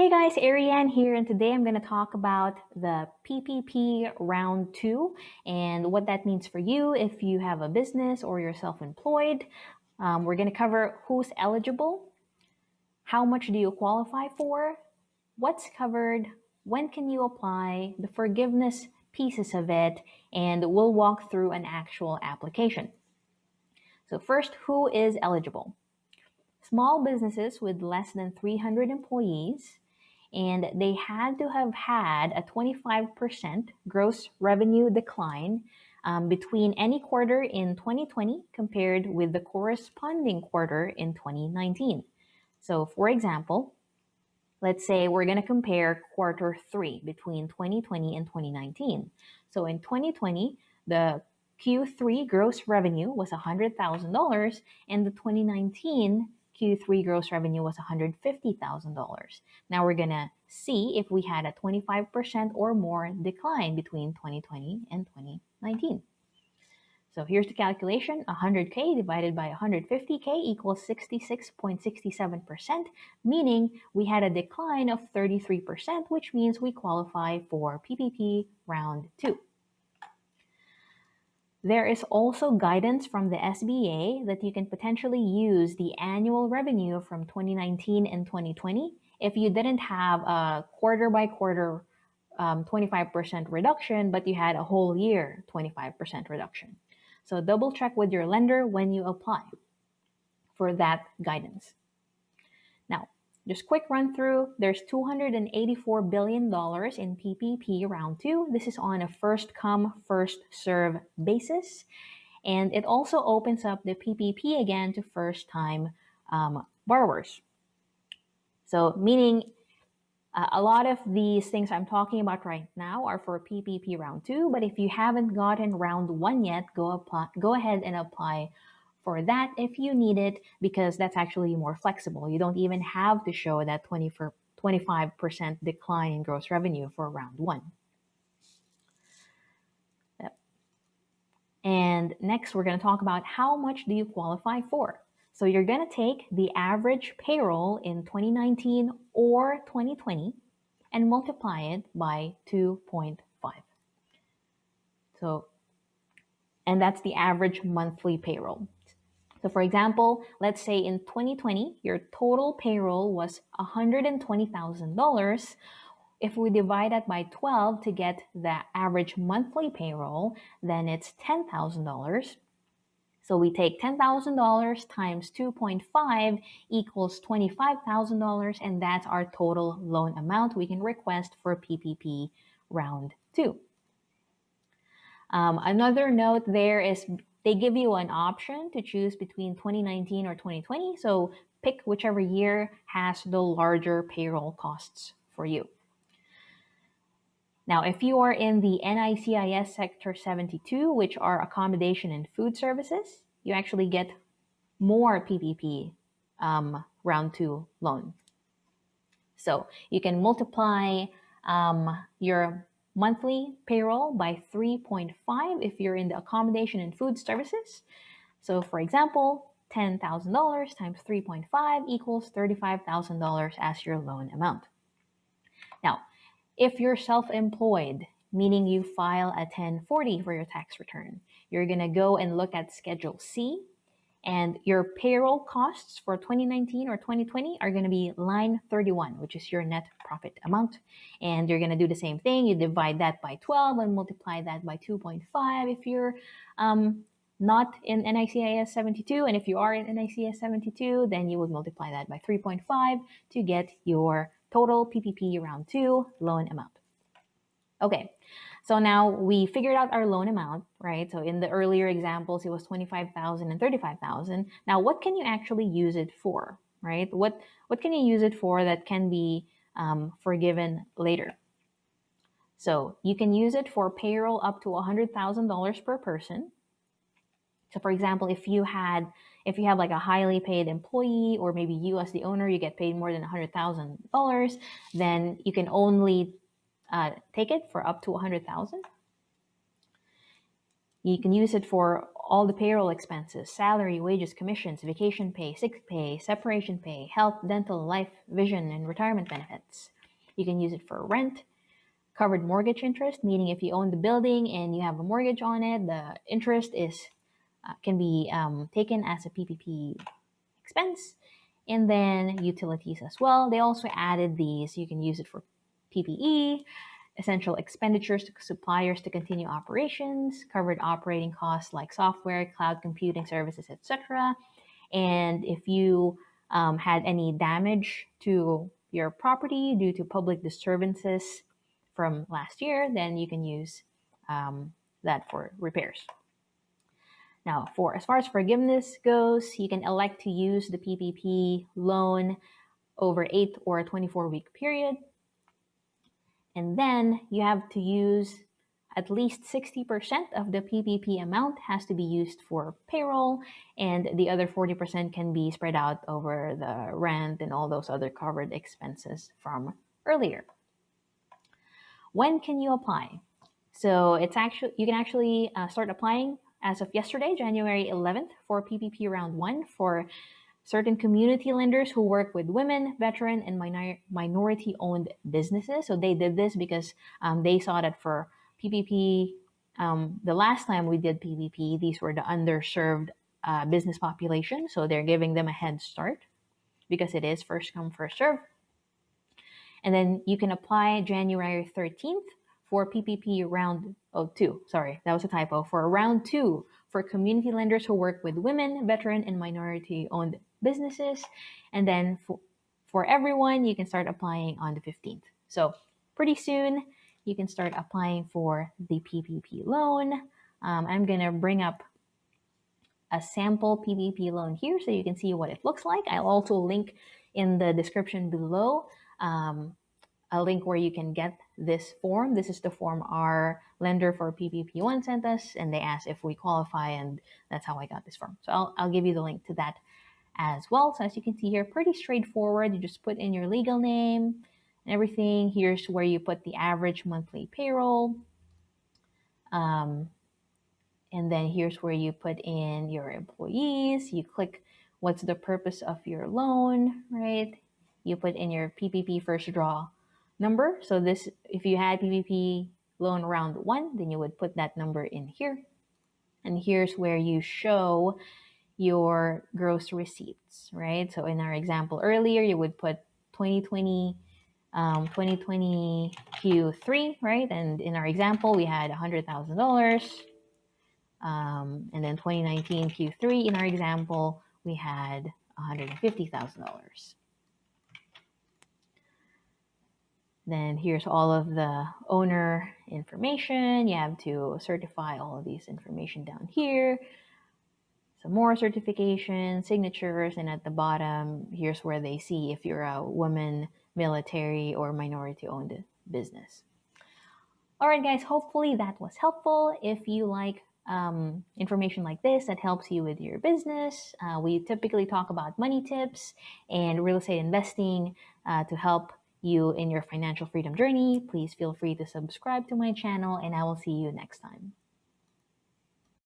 Hey guys, Arianne here, and today I'm going to talk about the PPP Round 2 and what that means for you if you have a business or you're self-employed. We're going to cover who's eligible, how much do you qualify for, what's covered, when can you apply, the forgiveness pieces of it, and we'll walk through an actual application. So first, who is eligible? Small businesses with less than 300 employees, and they had to have had a 25% gross revenue decline between any quarter in 2020 compared with the corresponding quarter in 2019. So for example, let's say we're going to compare quarter 3 between 2020 and 2019. So in 2020, the Q3 gross revenue was $100,000 and the 2019 Q3 gross revenue was $150,000. Now we're going to see if we had a 25% or more decline between 2020 and 2019. So here's the calculation. 100K divided by 150K equals 66.67%, meaning we had a decline of 33%, which means we qualify for PPP Round 2. There is also guidance from the SBA that you can potentially use the annual revenue from 2019 and 2020 if you didn't have a quarter by quarter 25% reduction, but you had a whole year 25% reduction. So double check with your lender when you apply for that guidance. Now, just quick run through, there's $284 billion in PPP Round 2. This is on a first come, first serve basis. And it also opens up the PPP again to first time borrowers. So meaning a lot of these things I'm talking about right now are for PPP Round 2, but if you haven't gotten Round 1 yet, go ahead and apply for that if you need it, because that's actually more flexible. You don't even have to show that 25% decline in gross revenue for Round 1. Yep. And next, we're going to talk about how much do you qualify for. So you're going to take the average payroll in 2019 or 2020 and multiply it by 2.5. So, and that's the average monthly payroll. So for example, let's say in 2020, your total payroll was $120,000. If we divide that by 12 to get the average monthly payroll, then it's $10,000. So we take $10,000 times 2.5 equals $25,000, and that's our total loan amount we can request for PPP Round 2. Another note there is they give you an option to choose between 2019 or 2020, so pick whichever year has the larger payroll costs for you. Now, if you are in the NICIS Sector 72, which are accommodation and food services, you actually get more PPP Round 2 loan. So you can multiply your monthly payroll by 3.5 if you're in the accommodation and food services. So for example, $10,000 times 3.5 equals $35,000 as your loan amount. Now, if you're self-employed, meaning you file a 1040 for your tax return, you're going to go and look at Schedule C, and your payroll costs for 2019 or 2020 are going to be line 31, which is your net profit amount. And you're going to do the same thing. You divide that by 12 and multiply that by 2.5 if you're not in NICIS 72. And if you are in NICS 72, then you would multiply that by 3.5 to get your total PPP Round 2 loan amount. Okay, so now we figured out our loan amount, right? So in the earlier examples, it was $25,000 and $35,000. Now, what can you actually use it for, right? What can you use it for that can be forgiven later? So you can use it for payroll up to $100,000 per person. So for example, if you have like a highly paid employee, or maybe you as the owner, you get paid more than $100,000, then you can only take it for up to $100,000. You can use it for all the payroll expenses: salary, wages, commissions, vacation pay, sick pay, separation pay, health, dental, life, vision, and retirement benefits. You can use it for rent. Covered mortgage interest, meaning if you own the building and you have a mortgage on it, the interest is can be taken as a PPP expense. And then utilities as well. They also added these. You can use it for PPE, essential expenditures to suppliers to continue operations, covered operating costs like software, cloud computing services, etc. And if you had any damage to your property due to public disturbances from last year, then you can use that for repairs. Now, for as far as forgiveness goes, you can elect to use the PPP loan over 8 or a 24-week period. And then you have to use at least 60% of the PPP amount has to be used for payroll, and the other 40% can be spread out over the rent and all those other covered expenses from earlier. When can you apply? So you can actually start applying as of yesterday, January 11th, for PPP Round 1 for certain community lenders who work with women, veteran, and minority-owned businesses. So they did this because they saw that for PPP, the last time we did PPP, these were the underserved business population. So they're giving them a head start because it is first come, first serve. And then you can apply January 13th for PPP round 2. Sorry, that was a typo. For round 2 for community lenders who work with women, veteran, and minority-owned businesses. And then for everyone, you can start applying on the 15th. So pretty soon, you can start applying for the PPP loan. I'm going to bring up a sample PPP loan here so you can see what it looks like. I'll also link in the description below a link where you can get this form. This is the form our lender for PPP1 sent us, and they asked if we qualify, and that's how I got this form. So I'll give you the link to that as well. So as you can see here, pretty straightforward. You just put in your legal name and everything. Here's where you put the average monthly payroll. And then here's where you put in your employees. You click what's the purpose of your loan, right? You put in your PPP first draw number. So this, if you had PPP loan round 1, then you would put that number in here. And here's where you show your gross receipts, right? So in our example earlier, you would put 2020 Q3, right? And in our example, we had $100,000. And then 2019 Q3, in our example, we had $150,000. Then here's all of the owner information. You have to certify all of these information down here. Some more certification, signatures, and at the bottom, here's where they see if you're a woman, military, or minority-owned business. All right, guys, hopefully that was helpful. If you like information like this that helps you with your business, we typically talk about money tips and real estate investing to help you in your financial freedom journey. Please feel free to subscribe to my channel, and I will see you next time.